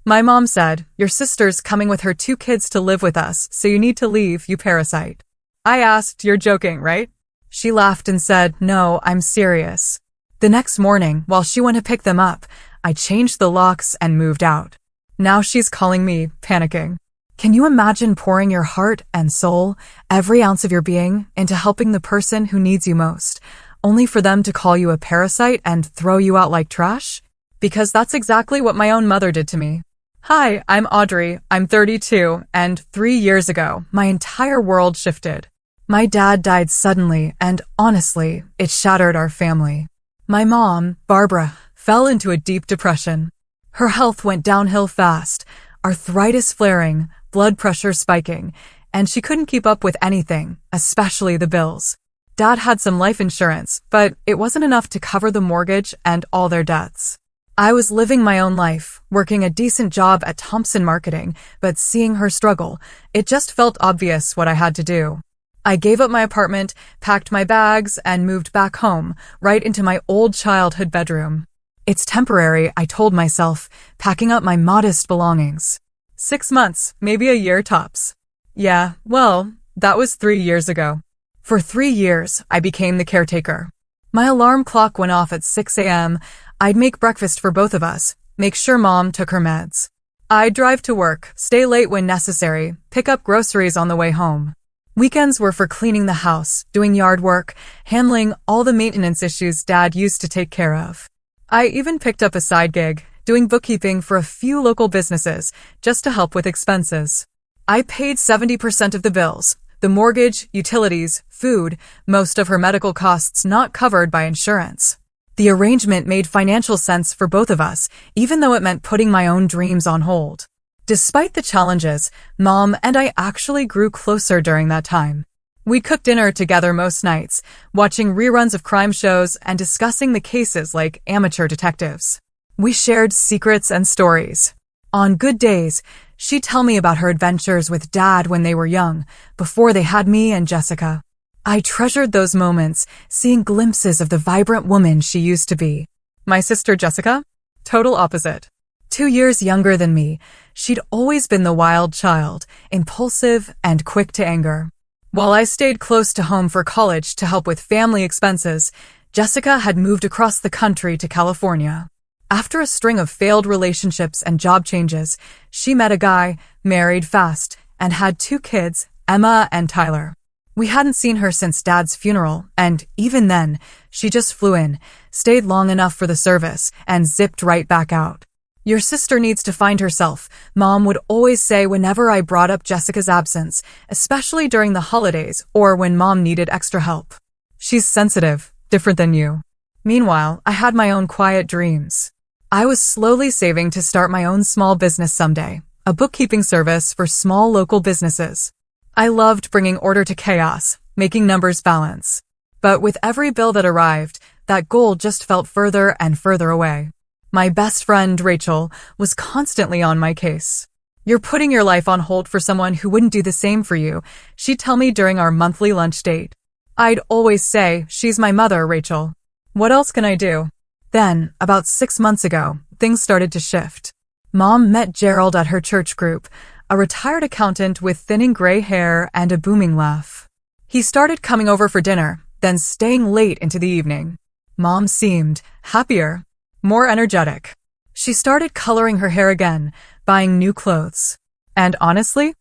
My mom said, "Your sister's coming with her 2 kids to live with us, so you need to leave, you parasite." I asked, "You're joking, right?" She laughed and said, "No, I'm serious." The next morning, while she went to pick them up, I changed the locks and moved out. Now she's calling me, panicking. Can you imagine pouring your heart and soul, every ounce of your being, into helping the person who needs you most, only for them to call you a parasite and throw you out like trash? Because that's exactly what my own mother did to me. Hi, I'm Audrey, I'm 32, and 3 years ago, my entire world shifted. My dad died suddenly, and honestly, it shattered our family. My mom, Barbara, fell into a deep depression. Her health went downhill fast, arthritis flaring, blood pressure spiking, and she couldn't keep up with anything, especially the bills. Dad had some life insurance, but it wasn't enough to cover the mortgage and all their debts. I was living my own life, working a decent job at Thompson Marketing, but seeing her struggle, it just felt obvious what I had to do. I gave up my apartment, packed my bags, and moved back home, right into my old childhood bedroom. It's temporary, I told myself, packing up my modest belongings. 6 months, maybe a year tops. Yeah, well, that was 3 years ago. For 3 years, I became the caretaker. My alarm clock went off at 6 a.m., I'd make breakfast for both of us, make sure Mom took her meds. I'd drive to work, stay late when necessary, pick up groceries on the way home. Weekends were for cleaning the house, doing yard work, handling all the maintenance issues Dad used to take care of. I even picked up a side gig, doing bookkeeping for a few local businesses, just to help with expenses. I paid 70% of the bills, the mortgage, utilities, food, most of her medical costs not covered by insurance. The arrangement made financial sense for both of us, even though it meant putting my own dreams on hold. Despite the challenges, Mom and I actually grew closer during that time. We'd cook dinner together most nights, watching reruns of crime shows and discussing the cases like amateur detectives. We shared secrets and stories. On good days, she'd tell me about her adventures with Dad when they were young, before they had me and Jessica. I treasured those moments, seeing glimpses of the vibrant woman she used to be. My sister Jessica? Total opposite. 2 years younger than me, she'd always been the wild child, impulsive and quick to anger. While I stayed close to home for college to help with family expenses, Jessica had moved across the country to California. After a string of failed relationships and job changes, she met a guy, married fast, and had 2 kids, Emma and Tyler. We hadn't seen her since Dad's funeral, and even then, she just flew in, stayed long enough for the service, and zipped right back out. Your sister needs to find herself, Mom would always say whenever I brought up Jessica's absence, especially during the holidays or when Mom needed extra help. She's sensitive, different than you. Meanwhile, I had my own quiet dreams. I was slowly saving to start my own small business someday, a bookkeeping service for small local businesses. I loved bringing order to chaos, making numbers balance. But with every bill that arrived, that goal just felt further and further away. My best friend, Rachel, was constantly on my case. "You're putting your life on hold for someone who wouldn't do the same for you," she'd tell me during our monthly lunch date. I'd always say, "She's my mother, Rachel. What else can I do?" Then, about 6 months ago, things started to shift. Mom met Gerald at her church group, a retired accountant with thinning gray hair and a booming laugh. He started coming over for dinner, then staying late into the evening. Mom seemed happier, more energetic. She started coloring her hair again, buying new clothes. And honestly,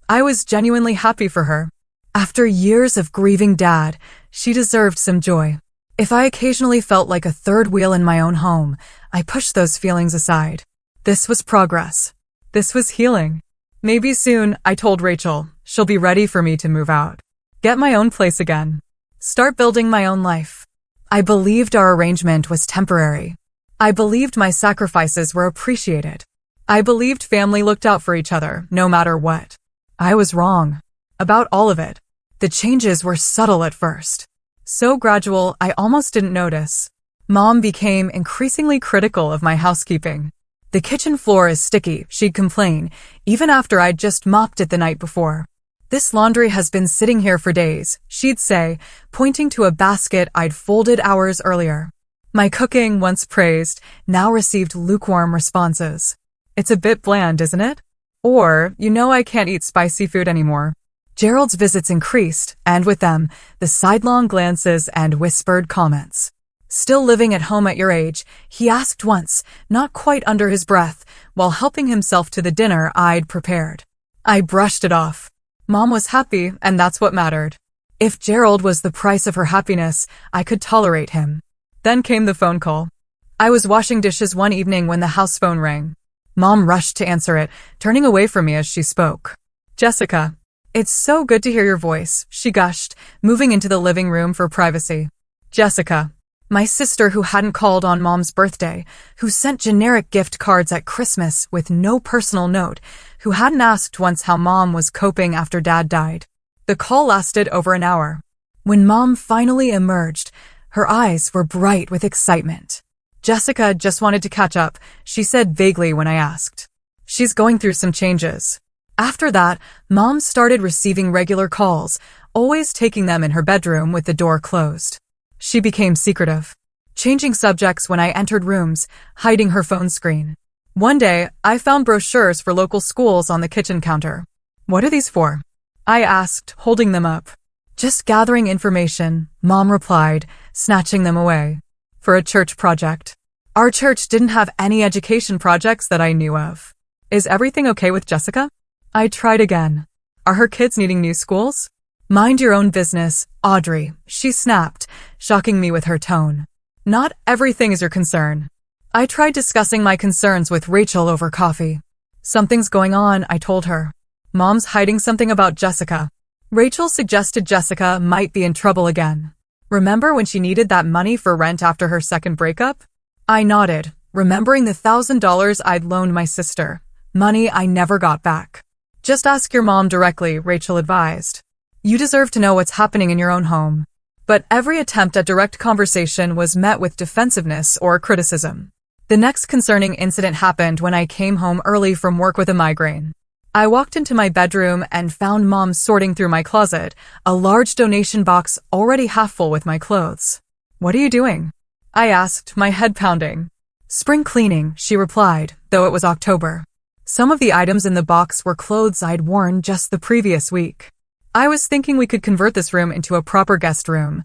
I was genuinely happy for her. After years of grieving Dad, she deserved some joy. If I occasionally felt like a third wheel in my own home, I pushed those feelings aside. This was progress. This was healing. Maybe soon, I told Rachel, she'll be ready for me to move out. Get my own place again. Start building my own life. I believed our arrangement was temporary. I believed my sacrifices were appreciated. I believed family looked out for each other, no matter what. I was wrong. About all of it. The changes were subtle at first. So gradual, I almost didn't notice. Mom became increasingly critical of my housekeeping. "The kitchen floor is sticky," she'd complain, even after I'd just mopped it the night before. "This laundry has been sitting here for days," she'd say, pointing to a basket I'd folded hours earlier. My cooking, once praised, now received lukewarm responses. It's a bit bland, isn't it? Or, I can't eat spicy food anymore. Gerald's visits increased, and with them, the sidelong glances and whispered comments. Still living at home at your age, he asked once, not quite under his breath, while helping himself to the dinner I'd prepared. I brushed it off. Mom was happy, and that's what mattered. If Gerald was the price of her happiness, I could tolerate him. Then came the phone call. I was washing dishes one evening when the house phone rang. Mom rushed to answer it, turning away from me as she spoke. Jessica. It's so good to hear your voice, she gushed, moving into the living room for privacy. Jessica. My sister who hadn't called on Mom's birthday, who sent generic gift cards at Christmas with no personal note, who hadn't asked once how Mom was coping after Dad died. The call lasted over an hour. When Mom finally emerged, her eyes were bright with excitement. Jessica just wanted to catch up, she said vaguely when I asked. She's going through some changes. After that, Mom started receiving regular calls, always taking them in her bedroom with the door closed. She became secretive, changing subjects when I entered rooms, hiding her phone screen. One day, I found brochures for local schools on the kitchen counter. What are these for? I asked, holding them up. Just gathering information, Mom replied, snatching them away. For a church project. Our church didn't have any education projects that I knew of. Is everything okay with Jessica? I tried again. Are her kids needing new schools? Mind your own business, Audrey, she snapped, shocking me with her tone. Not everything is your concern. I tried discussing my concerns with Rachel over coffee. Something's going on, I told her. Mom's hiding something about Jessica. Rachel suggested Jessica might be in trouble again. Remember when she needed that money for rent after her second breakup? I nodded, remembering the $1,000 I'd loaned my sister. Money I never got back. Just ask your mom directly, Rachel advised. You deserve to know what's happening in your own home. But every attempt at direct conversation was met with defensiveness or criticism. The next concerning incident happened when I came home early from work with a migraine. I walked into my bedroom and found Mom sorting through my closet, a large donation box already half full with my clothes. What are you doing? I asked, my head pounding. Spring cleaning, she replied, though it was October. Some of the items in the box were clothes I'd worn just the previous week. I was thinking we could convert this room into a proper guest room.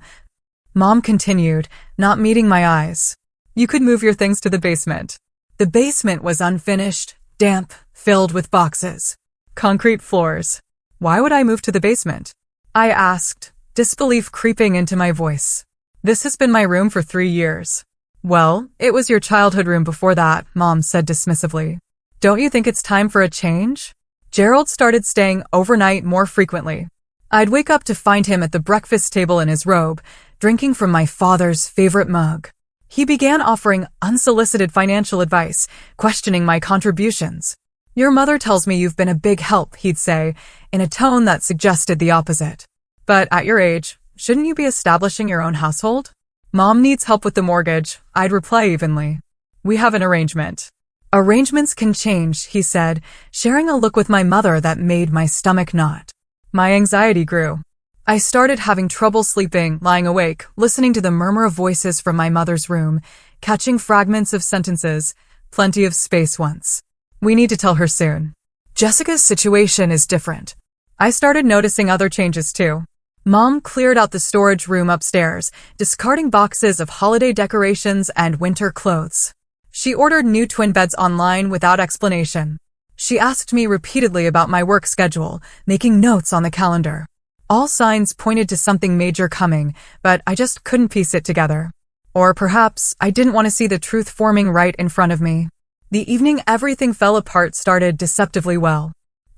Mom continued, not meeting my eyes. You could move your things to the basement. The basement was unfinished, damp, filled with boxes. Concrete floors. Why would I move to the basement? I asked, disbelief creeping into my voice. This has been my room for 3 years. Well, it was your childhood room before that, Mom said dismissively. Don't you think it's time for a change? Gerald started staying overnight more frequently. I'd wake up to find him at the breakfast table in his robe, drinking from my father's favorite mug. He began offering unsolicited financial advice, questioning my contributions. Your mother tells me you've been a big help, he'd say, in a tone that suggested the opposite. But at your age, shouldn't you be establishing your own household? Mom needs help with the mortgage, I'd reply evenly. We have an arrangement. Arrangements can change, he said, sharing a look with my mother that made my stomach knot. My anxiety grew. I started having trouble sleeping, lying awake, listening to the murmur of voices from my mother's room, catching fragments of sentences, plenty of space once. We need to tell her soon. Jessica's situation is different. I started noticing other changes too. Mom cleared out the storage room upstairs, discarding boxes of holiday decorations and winter clothes. She ordered new twin beds online without explanation. She asked me repeatedly about my work schedule, making notes on the calendar. All signs pointed to something major coming, but I just couldn't piece it together. Or perhaps I didn't want to see the truth forming right in front of me. The evening everything fell apart started deceptively well.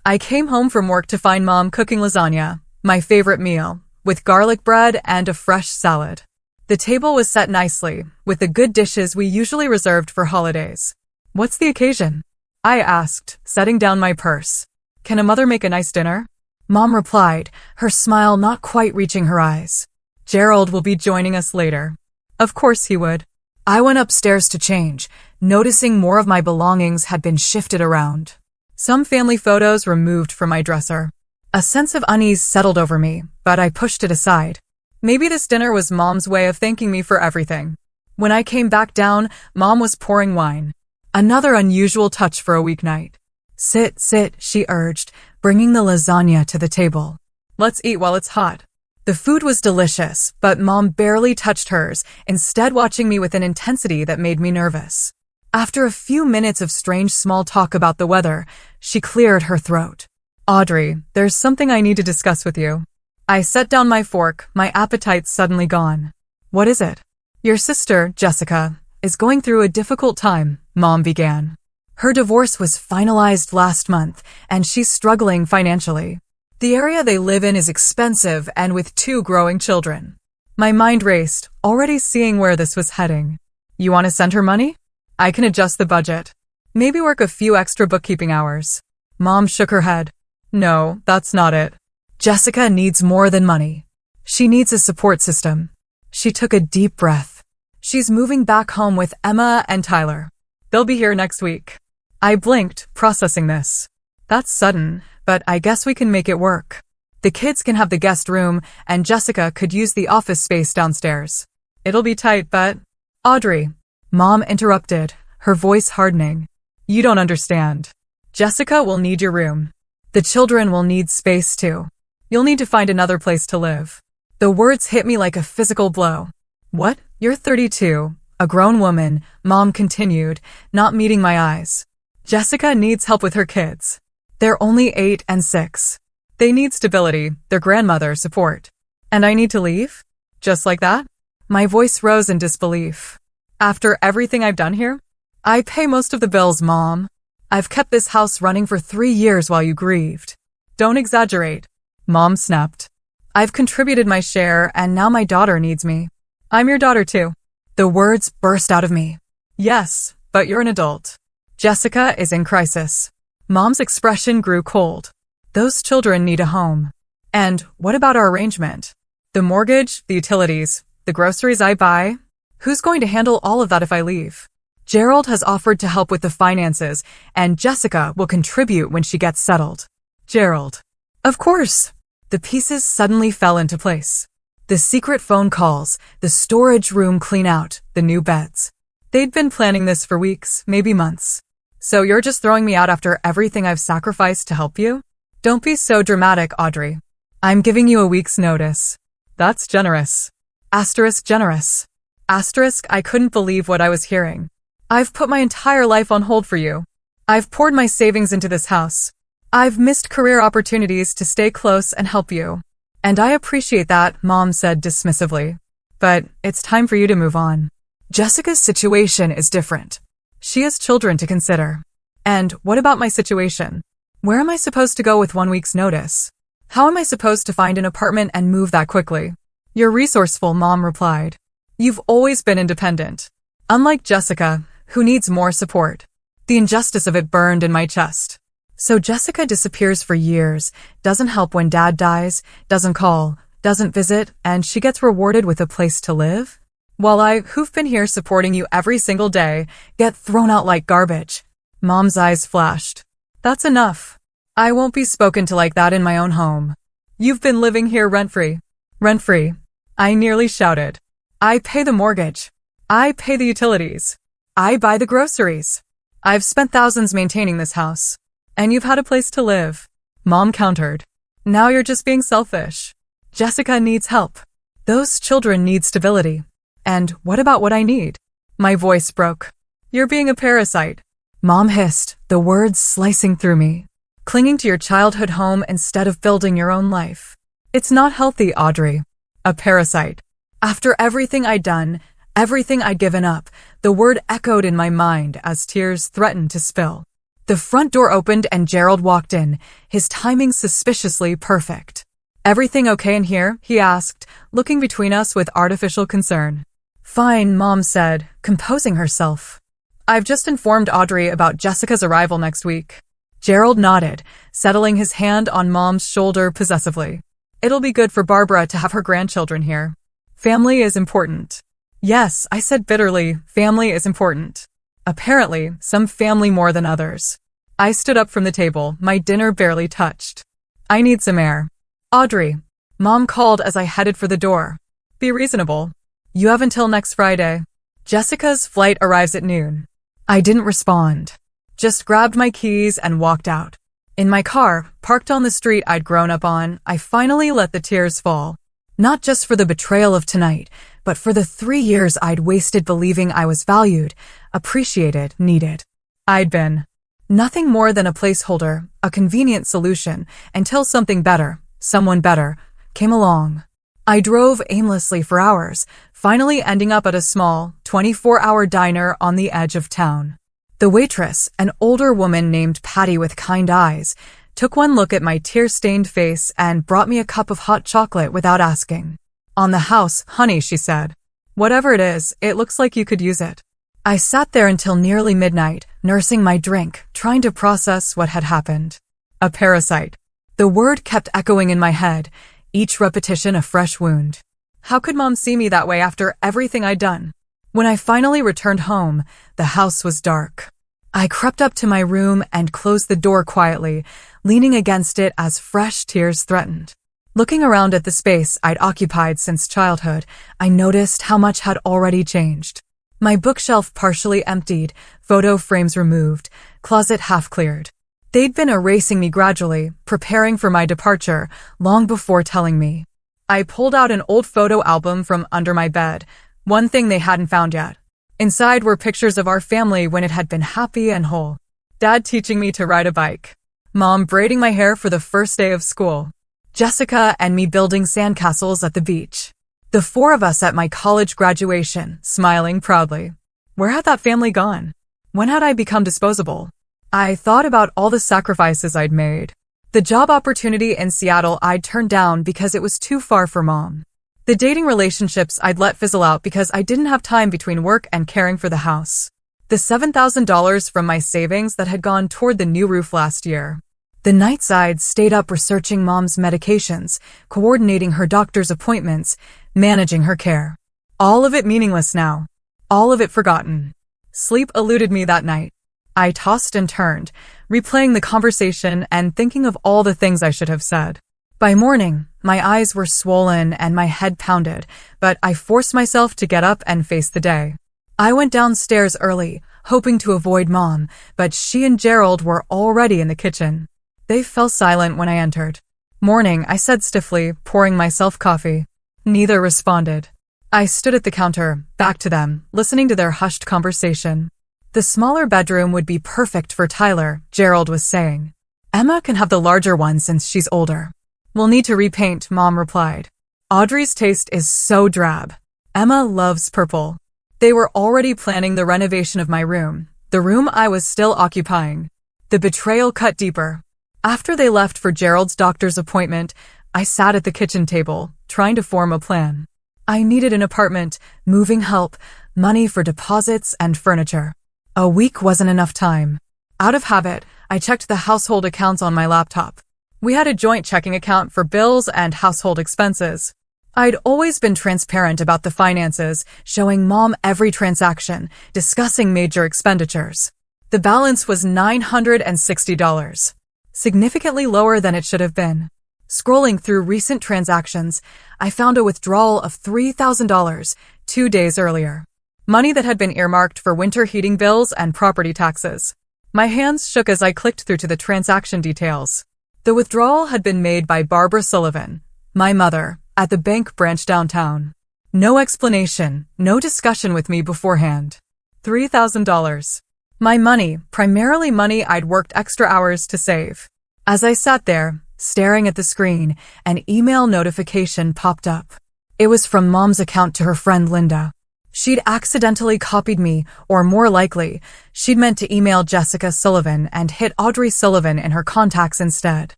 I came home from work to find Mom cooking lasagna, my favorite meal, with garlic bread and a fresh salad. The table was set nicely, with the good dishes we usually reserved for holidays. What's the occasion? I asked, setting down my purse. Can a mother make a nice dinner? Mom replied, her smile not quite reaching her eyes. Gerald will be joining us later. Of course he would. I went upstairs to change, noticing more of my belongings had been shifted around. Some family photos removed from my dresser. A sense of unease settled over me, but I pushed it aside. Maybe this dinner was Mom's way of thanking me for everything. When I came back down, Mom was pouring wine. Another unusual touch for a weeknight. Sit, sit, she urged, bringing the lasagna to the table. Let's eat while it's hot. The food was delicious, but Mom barely touched hers, instead watching me with an intensity that made me nervous. After a few minutes of strange small talk about the weather, she cleared her throat. Audrey, there's something I need to discuss with you. I set down my fork, my appetite suddenly gone. What is it? Your sister, Jessica, is going through a difficult time, Mom began. Her divorce was finalized last month, and she's struggling financially. The area they live in is expensive and with 2 growing children. My mind raced, already seeing where this was heading. You want to send her money? I can adjust the budget. Maybe work a few extra bookkeeping hours. Mom shook her head. No, that's not it. Jessica needs more than money. She needs a support system. She took a deep breath. She's moving back home with Emma and Tyler. They'll be here next week. I blinked, processing this. That's sudden, but I guess we can make it work. The kids can have the guest room, and Jessica could use the office space downstairs. It'll be tight, but... Audrey. Mom interrupted, her voice hardening. You don't understand. Jessica will need your room. The children will need space too. You'll need to find another place to live. The words hit me like a physical blow. What? You're 32, a grown woman, Mom continued, not meeting my eyes. Jessica needs help with her kids. They're only 8 and 6. They need stability, their grandmother support. And I need to leave? Just like that? My voice rose in disbelief. After everything I've done here? I pay most of the bills, Mom. I've kept this house running for 3 years while you grieved. Don't exaggerate. Mom snapped. I've contributed my share, and now my daughter needs me. I'm your daughter too. The words burst out of me. Yes, but you're an adult. Jessica is in crisis. Mom's expression grew cold. Those children need a home. And what about our arrangement? The mortgage, the utilities, the groceries I buy? Who's going to handle all of that if I leave? Gerald has offered to help with the finances, and Jessica will contribute when she gets settled. Gerald. Of course. The pieces suddenly fell into place. The secret phone calls, the storage room clean out, the new beds. They'd been planning this for weeks, maybe months. So you're just throwing me out after everything I've sacrificed to help you? Don't be so dramatic, Audrey. I'm giving you a week's notice. That's generous. Asterisk generous. Asterisk, I couldn't believe what I was hearing. I've put my entire life on hold for you. I've poured my savings into this house. I've missed career opportunities to stay close and help you. And I appreciate that, Mom said dismissively. But it's time for you to move on. Jessica's situation is different. She has children to consider. And what about my situation? Where am I supposed to go with 1 week's notice? How am I supposed to find an apartment and move that quickly? You're resourceful, Mom replied. You've always been independent. Unlike Jessica, who needs more support. The injustice of it burned in my chest. So Jessica disappears for years, doesn't help when Dad dies, doesn't call, doesn't visit, and she gets rewarded with a place to live? While I, who've been here supporting you every single day, get thrown out like garbage. Mom's eyes flashed. That's enough. I won't be spoken to like that in my own home. You've been living here rent-free. Rent-free. I nearly shouted. I pay the mortgage. I pay the utilities. I buy the groceries. I've spent thousands maintaining this house. And you've had a place to live. Mom countered. Now you're just being selfish. Jessica needs help. Those children need stability. And what about what I need? My voice broke. You're being a parasite. Mom hissed, the words slicing through me. Clinging to your childhood home instead of building your own life. It's not healthy, Audrey. A parasite. After everything I'd done, everything I'd given up, the word echoed in my mind as tears threatened to spill. The front door opened and Gerald walked in, his timing suspiciously perfect. Everything okay in here? He asked, looking between us with artificial concern. Fine, Mom said, composing herself. I've just informed Audrey about Jessica's arrival next week. Gerald nodded, settling his hand on Mom's shoulder possessively. It'll be good for Barbara to have her grandchildren here. Family is important. Yes, I said bitterly, family is important. Apparently, some family more than others. I stood up from the table, my dinner barely touched. I need some air. Audrey. Mom called as I headed for the door. Be reasonable. You have until next Friday. Jessica's flight arrives at noon. I didn't respond. Just grabbed my keys and walked out. In my car, parked on the street I'd grown up on, I finally let the tears fall. Not just for the betrayal of tonight, but for the 3 years I'd wasted believing I was valued, appreciated, needed. I'd been nothing more than a placeholder, a convenient solution, until something better, someone better, came along. I drove aimlessly for hours, finally ending up at a small, 24-hour diner on the edge of town. The waitress, an older woman named Patty with kind eyes, took one look at my tear-stained face and brought me a cup of hot chocolate without asking. "On the house, honey," she said. "Whatever it is, it looks like you could use it." I sat there until nearly midnight, nursing my drink, trying to process what had happened. A parasite. The word kept echoing in my head, each repetition a fresh wound. How could Mom see me that way after everything I'd done? When I finally returned home, the house was dark. I crept up to my room and closed the door quietly, leaning against it as fresh tears threatened. Looking around at the space I'd occupied since childhood, I noticed how much had already changed. My bookshelf partially emptied, photo frames removed, closet half cleared. They'd been erasing me gradually, preparing for my departure, long before telling me. I pulled out an old photo album from under my bed, one thing they hadn't found yet. Inside were pictures of our family when it had been happy and whole. Dad teaching me to ride a bike. Mom braiding my hair for the first day of school. Jessica and me building sandcastles at the beach. The 4 of us at my college graduation, smiling proudly. Where had that family gone? When had I become disposable? I thought about all the sacrifices I'd made. The job opportunity in Seattle I'd turned down because it was too far for Mom. The dating relationships I'd let fizzle out because I didn't have time between work and caring for the house. The $7,000 from my savings that had gone toward the new roof last year. The nights I'd stayed up researching Mom's medications, coordinating her doctor's appointments, managing her care. All of it meaningless now. All of it forgotten. Sleep eluded me that night. I tossed and turned, replaying the conversation and thinking of all the things I should have said. By morning, my eyes were swollen and my head pounded, but I forced myself to get up and face the day. I went downstairs early, hoping to avoid Mom, but she and Gerald were already in the kitchen. They fell silent when I entered. "Morning," I said stiffly, pouring myself coffee. Neither responded. I stood at the counter, back to them, listening to their hushed conversation. "The smaller bedroom would be perfect for Tyler," Gerald was saying. "Emma can have the larger one since she's older." "We'll need to repaint," Mom replied. "Audrey's taste is so drab. Emma loves purple." They were already planning the renovation of my room, the room I was still occupying. The betrayal cut deeper. After they left for Gerald's doctor's appointment, I sat at the kitchen table, trying to form a plan. I needed an apartment, moving help, money for deposits and furniture. A week wasn't enough time. Out of habit, I checked the household accounts on my laptop. We had a joint checking account for bills and household expenses. I'd always been transparent about the finances, showing Mom every transaction, discussing major expenditures. The balance was $960, significantly lower than it should have been. Scrolling through recent transactions, I found a withdrawal of $3,000 2 days earlier. Money that had been earmarked for winter heating bills and property taxes. My hands shook as I clicked through to the transaction details. The withdrawal had been made by Barbara Sullivan, my mother, at the bank branch downtown. No explanation, no discussion with me beforehand. $3,000. My money, primarily money I'd worked extra hours to save. As I sat there, staring at the screen, an email notification popped up. It was from Mom's account to her friend Linda. She'd accidentally copied me, or more likely, she'd meant to email Jessica Sullivan and hit Audrey Sullivan in her contacts instead.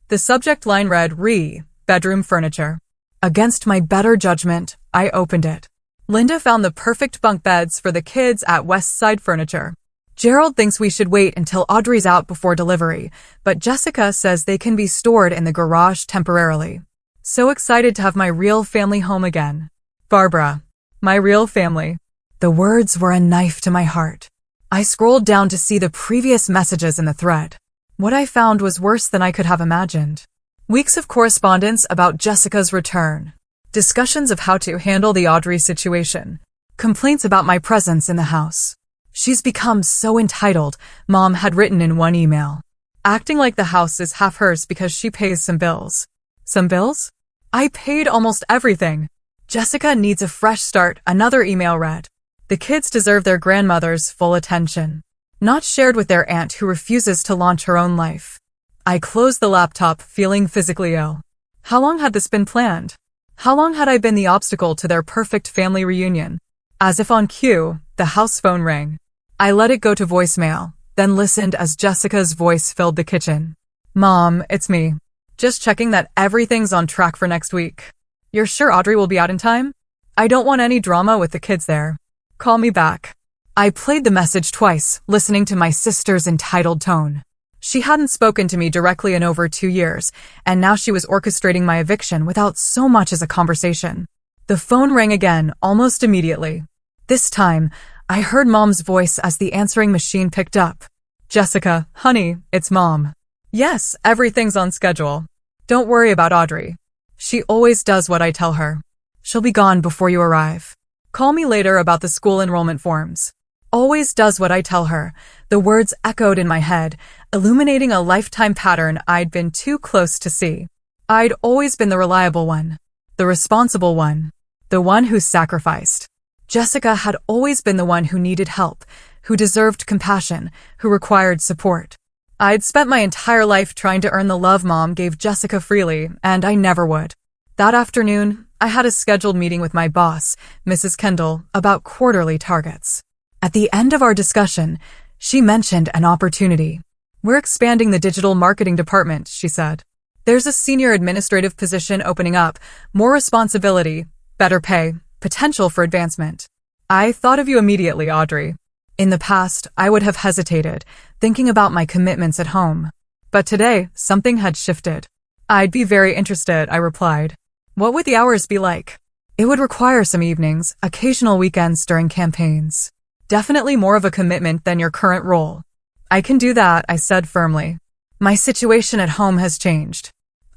The subject line read, bedroom furniture. Against my better judgment, I opened it. Linda found the perfect bunk beds for the kids at West Side Furniture. Gerald thinks we should wait until Audrey's out before delivery, but Jessica says they can be stored in the garage temporarily. So excited to have my real family home again. Barbara. My real family. The words were a knife to my heart. I scrolled down to see the previous messages in the thread. What I found was worse than I could have imagined. Weeks of correspondence about Jessica's return. Discussions of how to handle the Audrey situation. Complaints about my presence in the house. She's become so entitled, Mom had written in one email. Acting like the house is half hers because she pays some bills. Some bills? I paid almost everything. Jessica needs a fresh start, another email read. The kids deserve their grandmother's full attention. Not shared with their aunt who refuses to launch her own life. I closed the laptop, feeling physically ill. How long had this been planned? How long had I been the obstacle to their perfect family reunion? As if on cue, the house phone rang. I let it go to voicemail, then listened as Jessica's voice filled the kitchen. Mom, it's me. Just checking that everything's on track for next week. You're sure Audrey will be out in time? I don't want any drama with the kids there. Call me back. I played the message twice, listening to my sister's entitled tone. She hadn't spoken to me directly in over 2 years, and now she was orchestrating my eviction without so much as a conversation. The phone rang again, almost immediately. This time, I heard Mom's voice as the answering machine picked up. Jessica, honey, it's Mom. Yes, everything's on schedule. Don't worry about Audrey. She always does what I tell her. She'll be gone before you arrive. Call me later about the school enrollment forms. Always does what I tell her. The words echoed in my head, illuminating a lifetime pattern I'd been too close to see. I'd always been the reliable one, the responsible one, the one who sacrificed. Jessica had always been the one who needed help, who deserved compassion, who required support. I'd spent my entire life trying to earn the love Mom gave Jessica freely, and I never would. That afternoon, I had a scheduled meeting with my boss, Mrs. Kendall, about quarterly targets. At the end of our discussion, she mentioned an opportunity. We're expanding the digital marketing department, she said. There's a senior administrative position opening up, more responsibility, better pay, potential for advancement. I thought of you immediately, Audrey. In the past, I would have hesitated, thinking about my commitments at home. But today, something had shifted. I'd be very interested, I replied. What would the hours be like? It would require some evenings, occasional weekends during campaigns. Definitely more of a commitment than your current role. I can do that, I said firmly. My situation at home has changed.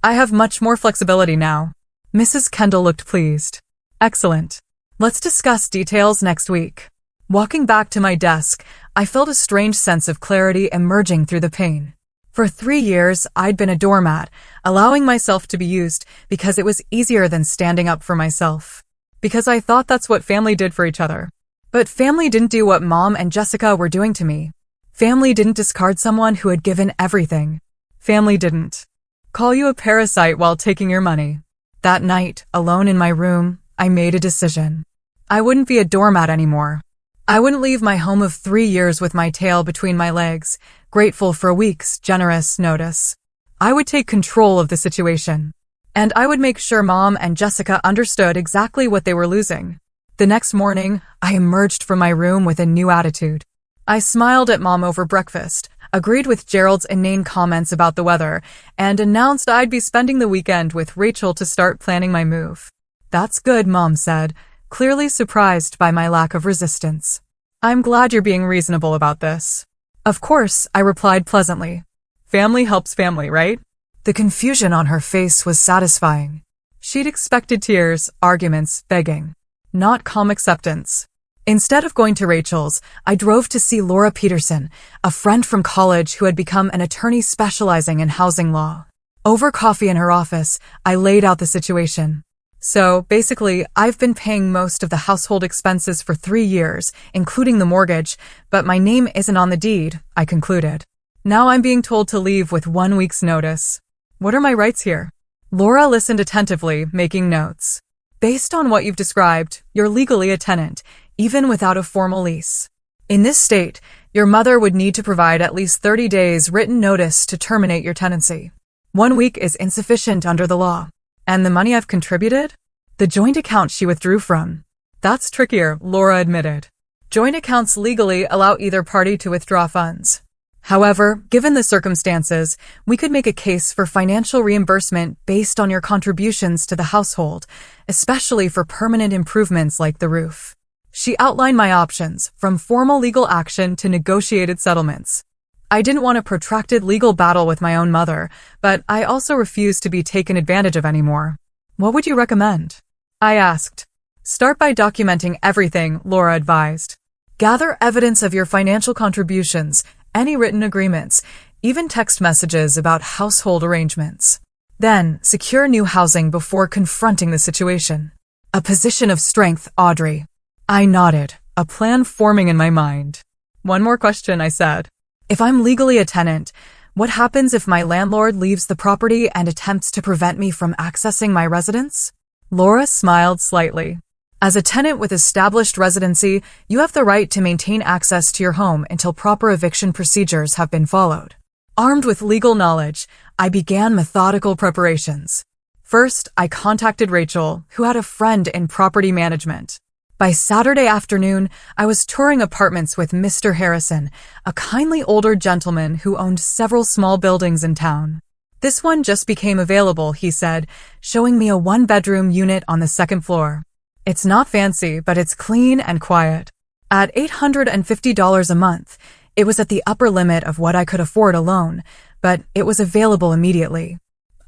I have much more flexibility now. Mrs. Kendall looked pleased. Excellent. Let's discuss details next week. Walking back to my desk, I felt a strange sense of clarity emerging through the pain. For 3 years, I'd been a doormat, allowing myself to be used because it was easier than standing up for myself. Because I thought that's what family did for each other. But family didn't do what Mom and Jessica were doing to me. Family didn't discard someone who had given everything. Family didn't call you a parasite while taking your money. That night, alone in my room, I made a decision. I wouldn't be a doormat anymore. I wouldn't leave my home of 3 years with my tail between my legs, grateful for a week's generous notice. I would take control of the situation. And I would make sure Mom and Jessica understood exactly what they were losing. The next morning, I emerged from my room with a new attitude. I smiled at Mom over breakfast, agreed with Gerald's inane comments about the weather, and announced I'd be spending the weekend with Rachel to start planning my move. That's good, Mom said, clearly surprised by my lack of resistance. I'm glad you're being reasonable about this. Of course, I replied pleasantly. Family helps family, right? The confusion on her face was satisfying. She'd expected tears, arguments, begging. Not calm acceptance. Instead of going to Rachel's, I drove to see Laura Peterson, a friend from college who had become an attorney specializing in housing law. Over coffee in her office, I laid out the situation. So, basically, I've been paying most of the household expenses for 3 years, including the mortgage, but my name isn't on the deed, I concluded. Now I'm being told to leave with 1 week's notice. What are my rights here? Laura listened attentively, making notes. Based on what you've described, you're legally a tenant, even without a formal lease. In this state, your mother would need to provide at least 30 days written notice to terminate your tenancy. 1 week is insufficient under the law. And the money I've contributed? The joint account she withdrew from. That's trickier, Laura admitted. Joint accounts legally allow either party to withdraw funds. However, given the circumstances, we could make a case for financial reimbursement based on your contributions to the household, especially for permanent improvements like the roof. She outlined my options, from formal legal action to negotiated settlements. I didn't want a protracted legal battle with my own mother, but I also refused to be taken advantage of anymore. What would you recommend? I asked. Start by documenting everything, Laura advised. Gather evidence of your financial contributions, any written agreements, even text messages about household arrangements. Then, secure new housing before confronting the situation. A position of strength, Audrey. I nodded, a plan forming in my mind. One more question, I said. If I'm legally a tenant, what happens if my landlord leaves the property and attempts to prevent me from accessing my residence? Laura smiled slightly. As a tenant with established residency, you have the right to maintain access to your home until proper eviction procedures have been followed. Armed with legal knowledge, I began methodical preparations. First, I contacted Rachel, who had a friend in property management. By Saturday afternoon, I was touring apartments with Mr. Harrison, a kindly older gentleman who owned several small buildings in town. This one just became available, he said, showing me a one-bedroom unit on the second floor. It's not fancy, but it's clean and quiet. At $850 a month, it was at the upper limit of what I could afford alone, but it was available immediately.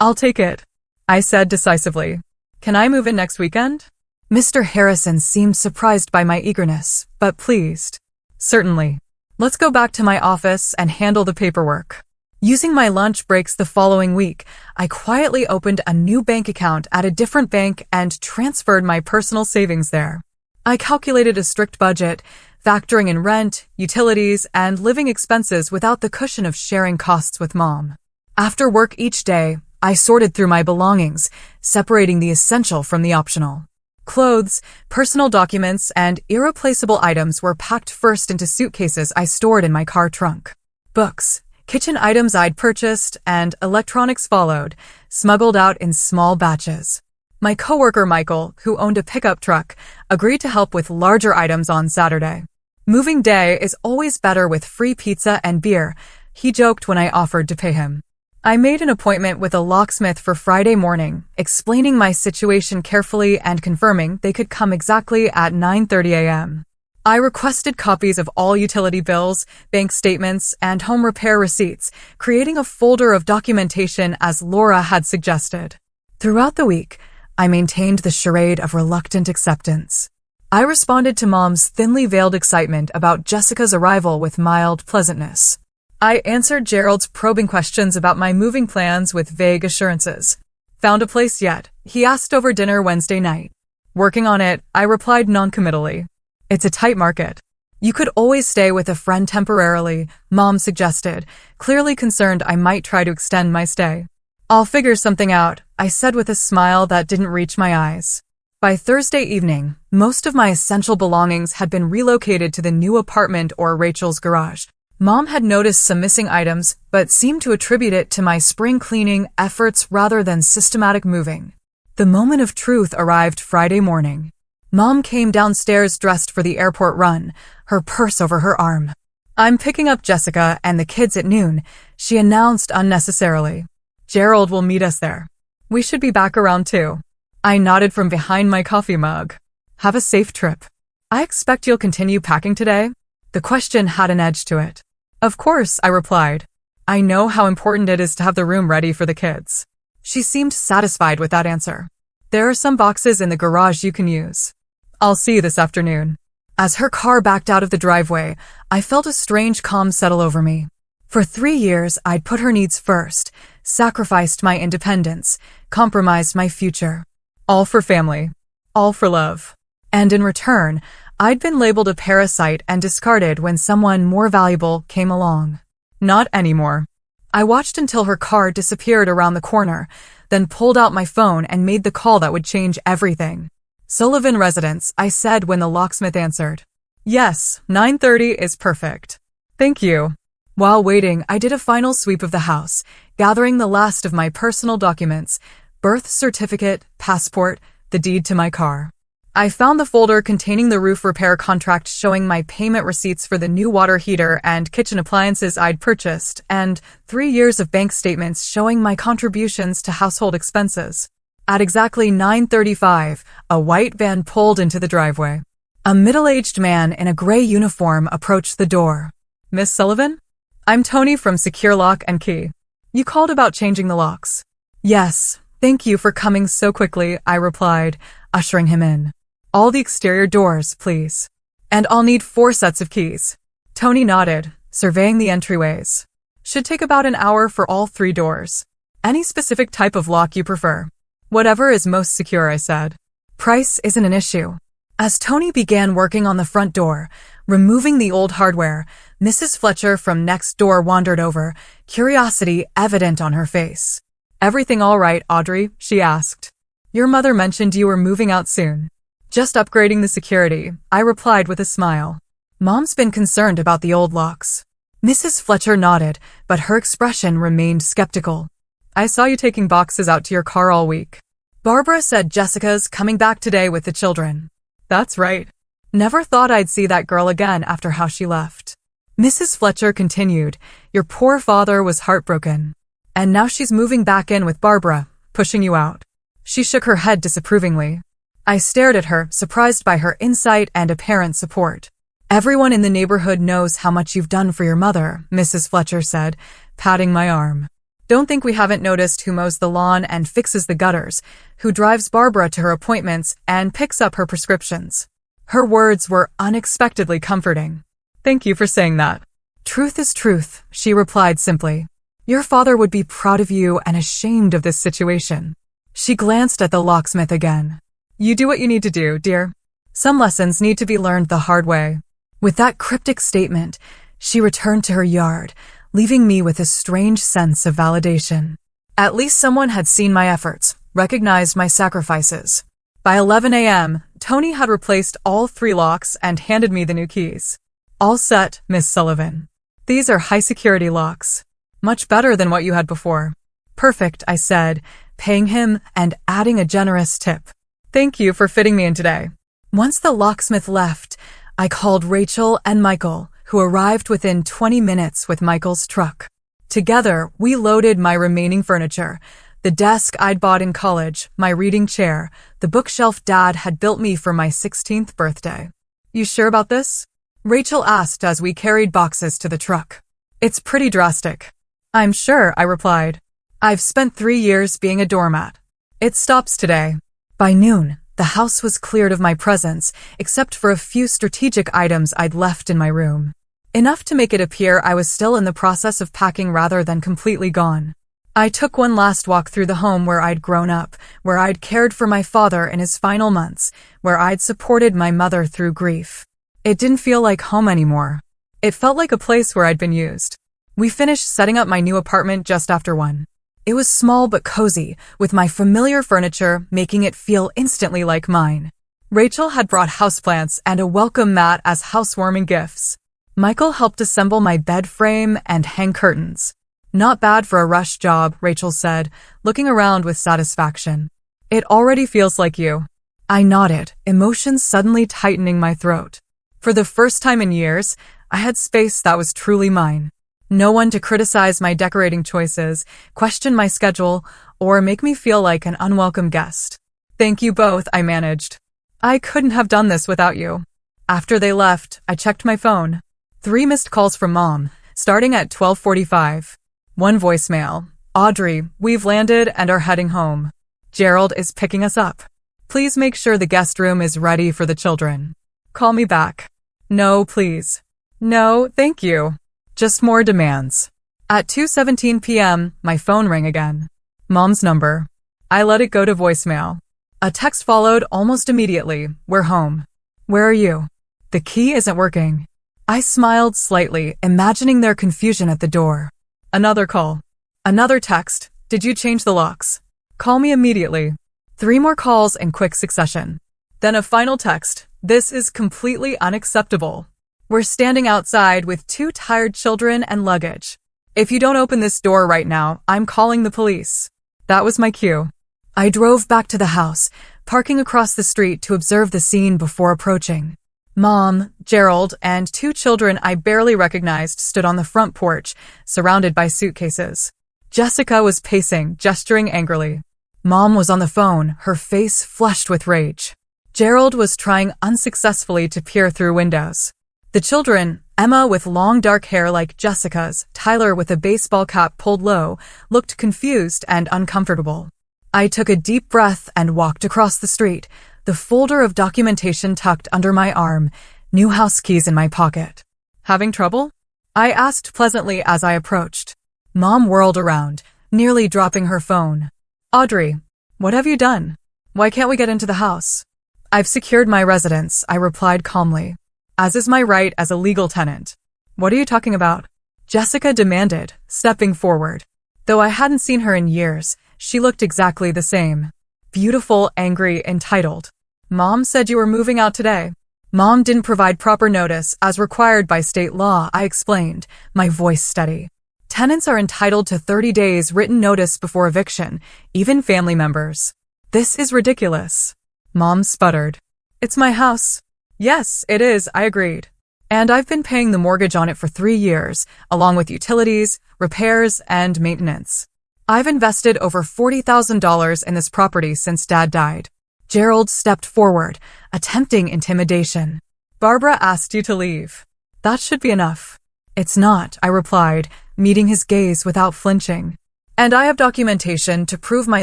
I'll take it, I said decisively. Can I move in next weekend? Mr. Harrison seemed surprised by my eagerness, but pleased. Certainly. Let's go back to my office and handle the paperwork. Using my lunch breaks the following week, I quietly opened a new bank account at a different bank and transferred my personal savings there. I calculated a strict budget, factoring in rent, utilities, and living expenses without the cushion of sharing costs with Mom. After work each day, I sorted through my belongings, separating the essential from the optional. Clothes, personal documents, and irreplaceable items were packed first into suitcases I stored in my car trunk. Books, kitchen items I'd purchased, and electronics followed, smuggled out in small batches. My coworker Michael, who owned a pickup truck, agreed to help with larger items on Saturday. Moving day is always better with free pizza and beer, he joked when I offered to pay him. I made an appointment with a locksmith for Friday morning, explaining my situation carefully and confirming they could come exactly at 9:30 a.m. I requested copies of all utility bills, bank statements, and home repair receipts, creating a folder of documentation as Laura had suggested. Throughout the week, I maintained the charade of reluctant acceptance. I responded to Mom's thinly veiled excitement about Jessica's arrival with mild pleasantness. I answered Gerald's probing questions about my moving plans with vague assurances. Found a place yet? He asked over dinner Wednesday night. Working on it, I replied noncommittally. It's a tight market. You could always stay with a friend temporarily, Mom suggested, clearly concerned I might try to extend my stay. I'll figure something out, I said with a smile that didn't reach my eyes. By Thursday evening, most of my essential belongings had been relocated to the new apartment or Rachel's garage. Mom had noticed some missing items, but seemed to attribute it to my spring cleaning efforts rather than systematic moving. The moment of truth arrived Friday morning. Mom came downstairs dressed for the airport run, her purse over her arm. I'm picking up Jessica and the kids at noon, she announced unnecessarily. Gerald will meet us there. We should be back around 2. I nodded from behind my coffee mug. Have a safe trip. I expect you'll continue packing today? The question had an edge to it. Of course, I replied. I know how important it is to have the room ready for the kids. She seemed satisfied with that answer. There are some boxes in the garage you can use. I'll see you this afternoon. As her car backed out of the driveway, I felt a strange calm settle over me. For 3 years, I'd put her needs first, sacrificed my independence, compromised my future. All for family. All for love. And in return, I'd been labeled a parasite and discarded when someone more valuable came along. Not anymore. I watched until her car disappeared around the corner, then pulled out my phone and made the call that would change everything. Sullivan Residence, I said when the locksmith answered. Yes, 9:30 is perfect. Thank you. While waiting, I did a final sweep of the house, gathering the last of my personal documents, birth certificate, passport, the deed to my car. I found the folder containing the roof repair contract showing my payment receipts for the new water heater and kitchen appliances I'd purchased, and 3 years of bank statements showing my contributions to household expenses. At exactly 9:35, a white van pulled into the driveway. A middle-aged man in a gray uniform approached the door. Miss Sullivan? I'm Tony from Secure Lock and Key. You called about changing the locks. Yes, thank you for coming so quickly, I replied, ushering him in. All the exterior doors, please. And I'll need 4 sets of keys. Tony nodded, surveying the entryways. Should take about an hour for all 3 doors. Any specific type of lock you prefer? Whatever is most secure, I said. Price isn't an issue. As Tony began working on the front door, removing the old hardware, Mrs. Fletcher from next door wandered over, curiosity evident on her face. Everything all right, Audrey? She asked. Your mother mentioned you were moving out soon. Just upgrading the security, I replied with a smile. Mom's been concerned about the old locks. Mrs. Fletcher nodded, but her expression remained skeptical. I saw you taking boxes out to your car all week. Barbara said Jessica's coming back today with the children. That's right. Never thought I'd see that girl again after how she left. Mrs. Fletcher continued, your poor father was heartbroken. And now she's moving back in with Barbara, pushing you out. She shook her head disapprovingly. I stared at her, surprised by her insight and apparent support. Everyone in the neighborhood knows how much you've done for your mother, Mrs. Fletcher said, patting my arm. Don't think we haven't noticed who mows the lawn and fixes the gutters, who drives Barbara to her appointments and picks up her prescriptions. Her words were unexpectedly comforting. Thank you for saying that. Truth is truth, she replied simply. Your father would be proud of you and ashamed of this situation. She glanced at the locksmith again. You do what you need to do, dear. Some lessons need to be learned the hard way. With that cryptic statement, she returned to her yard, leaving me with a strange sense of validation. At least someone had seen my efforts, recognized my sacrifices. By 11 a.m., Tony had replaced all 3 locks and handed me the new keys. All set, Miss Sullivan. These are high-security locks. Much better than what you had before. Perfect, I said, paying him and adding a generous tip. Thank you for fitting me in today. Once the locksmith left, I called Rachel and Michael, who arrived within 20 minutes with Michael's truck. Together, we loaded my remaining furniture, the desk I'd bought in college, my reading chair, the bookshelf Dad had built me for my 16th birthday. You sure about this? Rachel asked as we carried boxes to the truck. It's pretty drastic. I'm sure, I replied. I've spent 3 years being a doormat. It stops today. By noon, the house was cleared of my presence, except for a few strategic items I'd left in my room. Enough to make it appear I was still in the process of packing rather than completely gone. I took one last walk through the home where I'd grown up, where I'd cared for my father in his final months, where I'd supported my mother through grief. It didn't feel like home anymore. It felt like a place where I'd been used. We finished setting up my new apartment just after 1. It was small but cozy, with my familiar furniture making it feel instantly like mine. Rachel had brought houseplants and a welcome mat as housewarming gifts. Michael helped assemble my bed frame and hang curtains. Not bad for a rush job, Rachel said, looking around with satisfaction. It already feels like you. I nodded, emotions suddenly tightening my throat. For the first time in years, I had space that was truly mine. No one to criticize my decorating choices, question my schedule, or make me feel like an unwelcome guest. Thank you both, I managed. I couldn't have done this without you. After they left, I checked my phone. 3 missed calls from Mom, starting at 12:45. 1 voicemail. Audrey, we've landed and are heading home. Gerald is picking us up. Please make sure the guest room is ready for the children. Call me back. No, please. No, thank you. Just more demands. At 2:17 p.m., my phone rang again. Mom's number. I let it go to voicemail. A text followed almost immediately. We're home. Where are you? The key isn't working. I smiled slightly, imagining their confusion at the door. Another call. Another text. Did you change the locks? Call me immediately. 3 more calls in quick succession. Then a final text. This is completely unacceptable. We're standing outside with 2 tired children and luggage. If you don't open this door right now, I'm calling the police. That was my cue. I drove back to the house, parking across the street to observe the scene before approaching. Mom, Gerald, and 2 children I barely recognized stood on the front porch, surrounded by suitcases. Jessica was pacing, gesturing angrily. Mom was on the phone, her face flushed with rage. Gerald was trying unsuccessfully to peer through windows. The children, Emma with long dark hair like Jessica's, Tyler with a baseball cap pulled low, looked confused and uncomfortable. I took a deep breath and walked across the street, the folder of documentation tucked under my arm, New house keys in my pocket. Having trouble? I asked pleasantly as I approached. Mom whirled around, nearly dropping her phone. Audrey, what have you done? Why can't we get into the house? I've secured my residence, I replied calmly, as is my right as a legal tenant. What are you talking about? Jessica demanded, stepping forward. Though I hadn't seen her in years, she looked exactly the same. Beautiful, angry, entitled. Mom said you were moving out today. Mom didn't provide proper notice as required by state law, I explained, my voice steady. Tenants are entitled to 30 days written notice before eviction, even family members. This is ridiculous. Mom sputtered. It's my house. Yes, it is, I agreed. And I've been paying the mortgage on it for 3 years, along with utilities, repairs, and maintenance. I've invested over $40,000 in this property since Dad died. Gerald stepped forward, attempting intimidation. Barbara asked you to leave. That should be enough. It's not, I replied, meeting his gaze without flinching. And I have documentation to prove my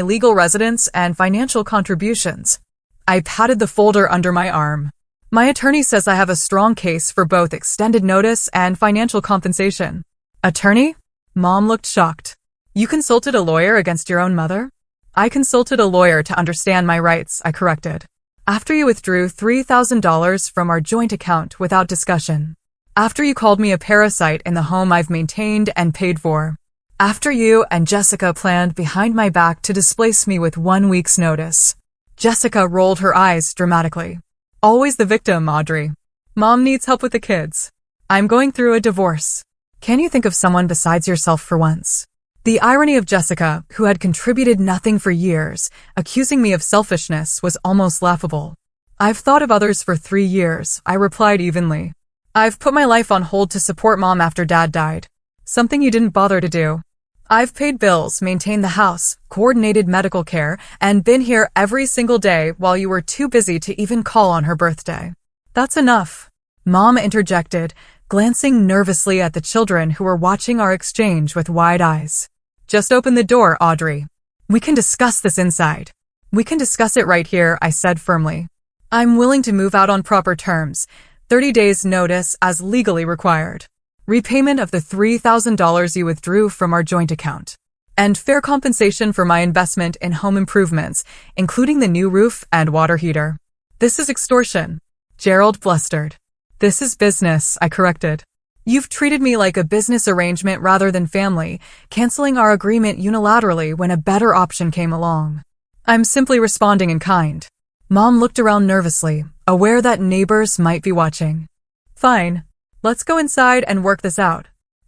legal residence and financial contributions. I patted the folder under my arm. My attorney says I have a strong case for both extended notice and financial compensation. Attorney? Mom looked shocked. You consulted a lawyer against your own mother? I consulted a lawyer to understand my rights, I corrected. After you withdrew $3,000 from our joint account without discussion. After you called me a parasite in the home I've maintained and paid for. After you and Jessica planned behind my back to displace me with 1 week's notice. Jessica rolled her eyes dramatically. Always the victim, Audrey. Mom needs help with the kids. I'm going through a divorce. Can you think of someone besides yourself for once? The irony of Jessica, who had contributed nothing for years, accusing me of selfishness was almost laughable. I've thought of others for 3 years, I replied evenly. I've put my life on hold to support Mom after Dad died. Something you didn't bother to do. I've paid bills, maintained the house, coordinated medical care, and been here every single day while you were too busy to even call on her birthday. That's enough. Mom interjected, glancing nervously at the children who were watching our exchange with wide eyes. Just open the door, Audrey. We can discuss this inside. We can discuss it right here, I said firmly. I'm willing to move out on proper terms, 30 days notice as legally required. Repayment of the $3,000 you withdrew from our joint account. And fair compensation for my investment in home improvements, including the new roof and water heater. This is extortion. Gerald blustered. This is business, I corrected. You've treated me like a business arrangement rather than family, canceling our agreement unilaterally when a better option came along. I'm simply responding in kind. Mom looked around nervously, aware that neighbors might be watching. Fine. Let's go inside and work this out.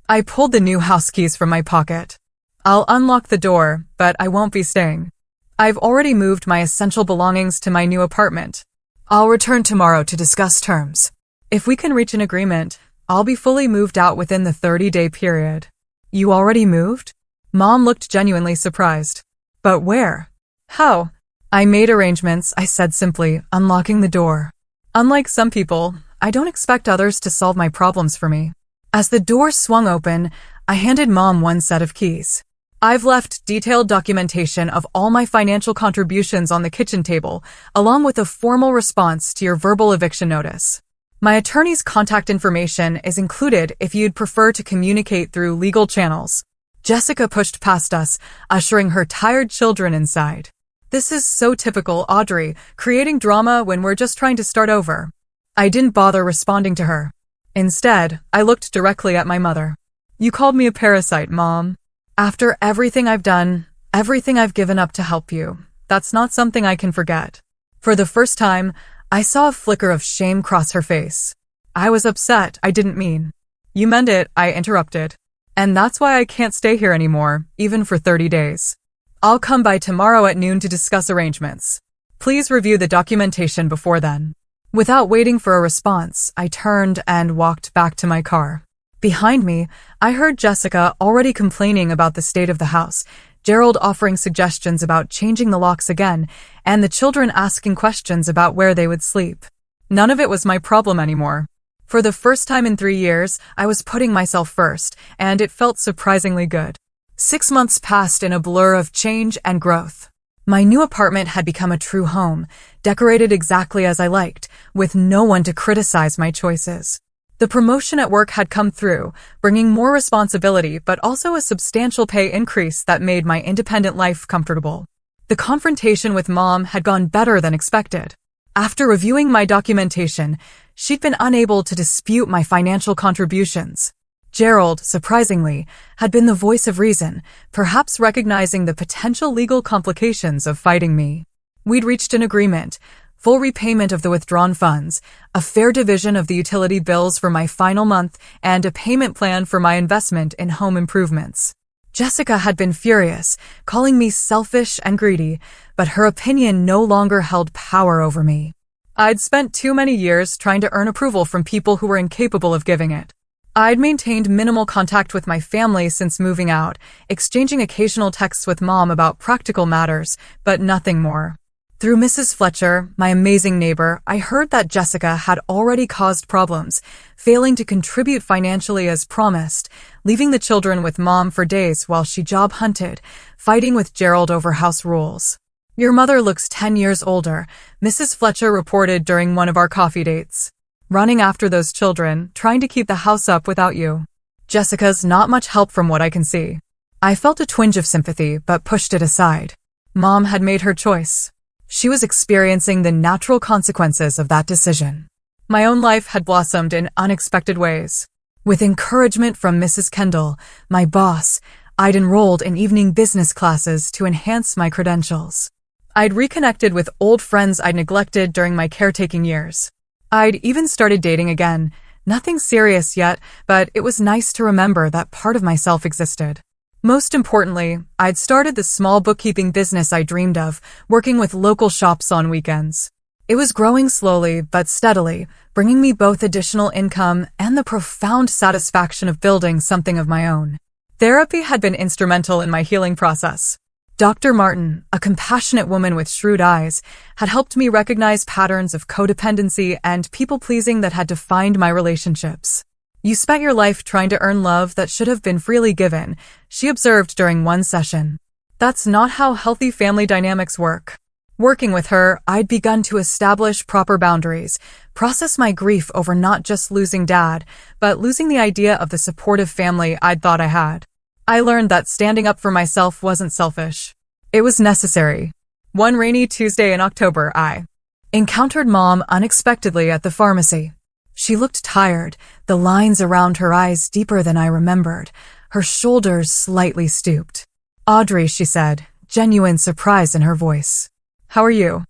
I pulled the new house keys from my pocket. I'll unlock the door, but I won't be staying. I've already moved my essential belongings to my new apartment. I'll return tomorrow to discuss terms. If we can reach an agreement, I'll be fully moved out within the 30-day period. You already moved? Mom looked genuinely surprised. But where? How? I made arrangements, I said simply, unlocking the door. Unlike some people, I don't expect others to solve my problems for me. As the door swung open, I handed Mom 1 set of keys. I've left detailed documentation of all my financial contributions on the kitchen table, along with a formal response to your verbal eviction notice. My attorney's contact information is included if you'd prefer to communicate through legal channels. Jessica pushed past us, ushering her tired children inside. This is so typical, Audrey, creating drama when we're just trying to start over. I didn't bother responding to her. Instead, I looked directly at my mother. You called me a parasite, Mom. After everything I've done, everything I've given up to help you, that's not something I can forget. For the first time, I saw a flicker of shame cross her face. I was upset, I didn't mean. You meant it, I interrupted. And that's why I can't stay here anymore, even for 30 days. I'll come by tomorrow at noon to discuss arrangements. Please review the documentation before then. Without waiting for a response, I turned and walked back to my car. Behind me, I heard Jessica already complaining about the state of the house, Gerald offering suggestions about changing the locks again, and the children asking questions about where they would sleep. None of it was my problem anymore. For the first time in 3 years, I was putting myself first, and it felt surprisingly good. 6 months passed in a blur of change and growth. My new apartment had become a true home, decorated exactly as I liked, with no one to criticize my choices. The promotion at work had come through, bringing more responsibility but also a substantial pay increase that made my independent life comfortable. The confrontation with Mom had gone better than expected. After reviewing my documentation, she'd been unable to dispute my financial contributions. Gerald, surprisingly, had been the voice of reason, perhaps recognizing the potential legal complications of fighting me. We'd reached an agreement: full repayment of the withdrawn funds, a fair division of the utility bills for my final month, and a payment plan for my investment in home improvements. Jessica had been furious, calling me selfish and greedy, but her opinion no longer held power over me. I'd spent too many years trying to earn approval from people who were incapable of giving it. I'd maintained minimal contact with my family since moving out, exchanging occasional texts with Mom about practical matters, but nothing more. Through Mrs. Fletcher, my amazing neighbor, I heard that Jessica had already caused problems, failing to contribute financially as promised, leaving the children with Mom for days while she job hunted, fighting with Gerald over house rules. "Your mother looks 10 years older," Mrs. Fletcher reported during one of our coffee dates. "Running after those children, trying to keep the house up without you. Jessica's not much help from what I can see." I felt a twinge of sympathy, but pushed it aside. Mom had made her choice. She was experiencing the natural consequences of that decision. My own life had blossomed in unexpected ways. With encouragement from Mrs. Kendall, my boss, I'd enrolled in evening business classes to enhance my credentials. I'd reconnected with old friends I'd neglected during my caretaking years. I'd even started dating again. Nothing serious yet, but it was nice to remember that part of myself existed. Most importantly, I'd started the small bookkeeping business I dreamed of, working with local shops on weekends. It was growing slowly but steadily, bringing me both additional income and the profound satisfaction of building something of my own. Therapy had been instrumental in my healing process. Dr. Martin, a compassionate woman with shrewd eyes, had helped me recognize patterns of codependency and people-pleasing that had defined my relationships. "You spent your life trying to earn love that should have been freely given," she observed during one session. "That's not how healthy family dynamics work." Working with her, I'd begun to establish proper boundaries, process my grief over not just losing Dad, but losing the idea of the supportive family I'd thought I had. I learned that standing up for myself wasn't selfish. It was necessary. One rainy Tuesday in October, I encountered Mom unexpectedly at the pharmacy. She looked tired, the lines around her eyes deeper than I remembered, her shoulders slightly stooped. "Audrey," she said, genuine surprise in her voice. "How are you?"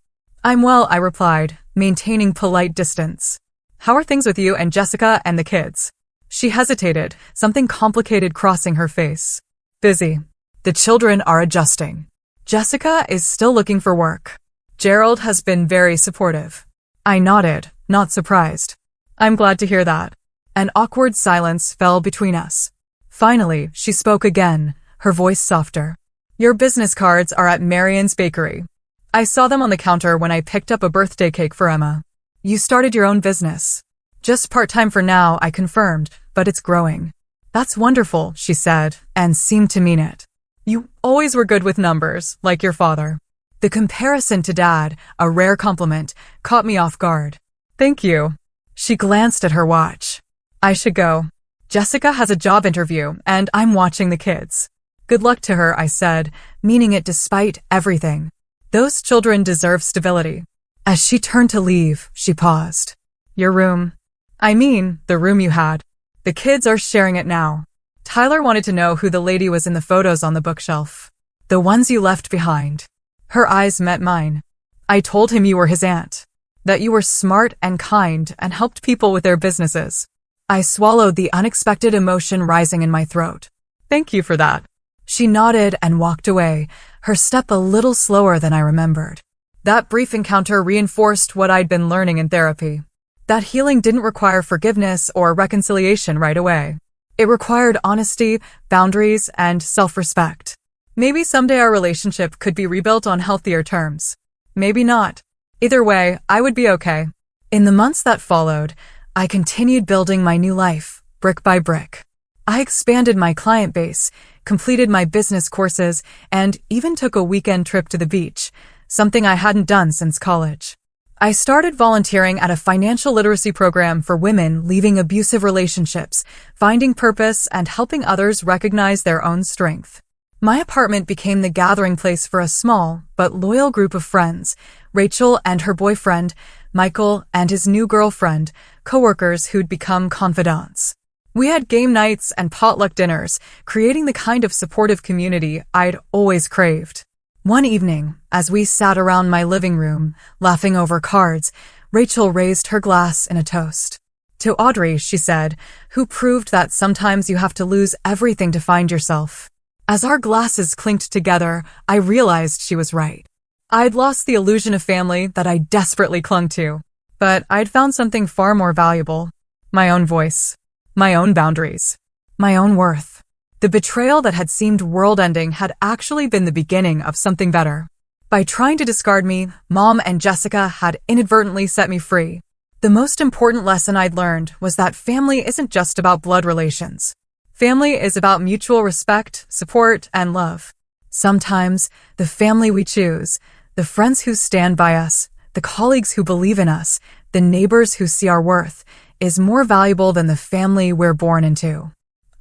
"I'm well," I replied, maintaining polite distance. "How are things with you and Jessica and the kids?" She hesitated, something complicated crossing her face. "Busy. The children are adjusting. Jessica is still looking for work. Gerald has been very supportive." I nodded, not surprised. "I'm glad to hear that." An awkward silence fell between us. Finally, she spoke again, her voice softer. "Your business cards are at Marion's Bakery. I saw them on the counter when I picked up a birthday cake for Emma. You started your own business." "Just part-time for now," I confirmed, "but it's growing." "That's wonderful," she said, and seemed to mean it. "You always were good with numbers, like your father." The comparison to Dad, a rare compliment, caught me off guard. "Thank you." She glanced at her watch. "I should go. Jessica has a job interview, and I'm watching the kids." "Good luck to her," I said, meaning it despite everything. "Those children deserve stability." As she turned to leave, she paused. "Your room." "I mean, the room you had. The kids are sharing it now." Tyler wanted to know who the lady was in the photos on the bookshelf. "The ones you left behind." Her eyes met mine. "I told him you were his aunt. That you were smart and kind and helped people with their businesses." I swallowed the unexpected emotion rising in my throat. "Thank you for that." She nodded and walked away, her step a little slower than I remembered. That brief encounter reinforced what I'd been learning in therapy. That healing didn't require forgiveness or reconciliation right away. It required honesty, boundaries, and self-respect. Maybe someday our relationship could be rebuilt on healthier terms. Maybe not. Either way, I would be okay. In the months that followed, I continued building my new life, brick by brick. I expanded my client base, completed my business courses, and even took a weekend trip to the beach, something I hadn't done since college. I started volunteering at a financial literacy program for women leaving abusive relationships, finding purpose, and helping others recognize their own strength. My apartment became the gathering place for a small but loyal group of friends, Rachel and her boyfriend, Michael, and his new girlfriend, coworkers who'd become confidants. We had game nights and potluck dinners, creating the kind of supportive community I'd always craved. One evening, as we sat around my living room, laughing over cards, Rachel raised her glass in a toast. To Audrey, she said, who proved that sometimes you have to lose everything to find yourself. As our glasses clinked together, I realized she was right. I'd lost the illusion of family that I desperately clung to, but I'd found something far more valuable. My own voice, my own boundaries, my own worth. The betrayal that had seemed world-ending had actually been the beginning of something better. By trying to discard me, Mom and Jessica had inadvertently set me free. The most important lesson I'd learned was that family isn't just about blood relations. Family is about mutual respect, support, and love. Sometimes, the family we choose, the friends who stand by us, the colleagues who believe in us, the neighbors who see our worth, is more valuable than the family we're born into.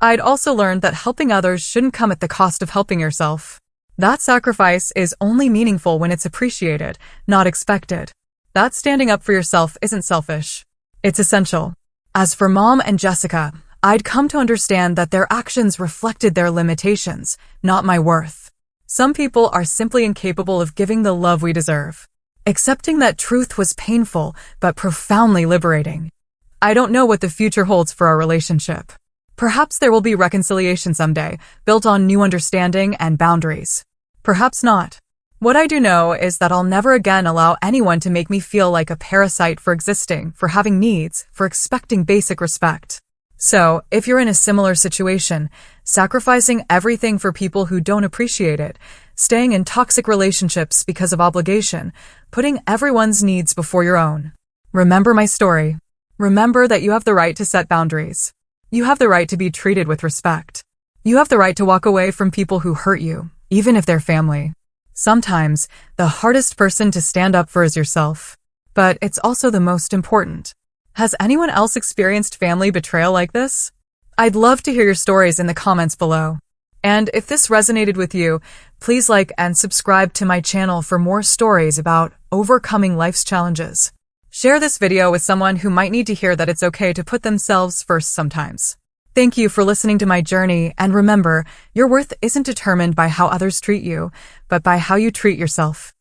I'd also learned that helping others shouldn't come at the cost of helping yourself. That sacrifice is only meaningful when it's appreciated, not expected. That standing up for yourself isn't selfish. It's essential. As for Mom and Jessica, I'd come to understand that their actions reflected their limitations, not my worth. Some people are simply incapable of giving the love we deserve. Accepting that truth was painful, but profoundly liberating. I don't know what the future holds for our relationship. Perhaps there will be reconciliation someday, built on new understanding and boundaries. Perhaps not. What I do know is that I'll never again allow anyone to make me feel like a parasite for existing, for having needs, for expecting basic respect. So, if you're in a similar situation, sacrificing everything for people who don't appreciate it, staying in toxic relationships because of obligation, putting everyone's needs before your own. Remember my story. Remember that you have the right to set boundaries. You have the right to be treated with respect. You have the right to walk away from people who hurt you, even if they're family. Sometimes, the hardest person to stand up for is yourself. But it's also the most important. Has anyone else experienced family betrayal like this? I'd love to hear your stories in the comments below. And if this resonated with you, please like and subscribe to my channel for more stories about overcoming life's challenges. Share this video with someone who might need to hear that it's okay to put themselves first sometimes. Thank you for listening to my journey, and remember, your worth isn't determined by how others treat you, but by how you treat yourself.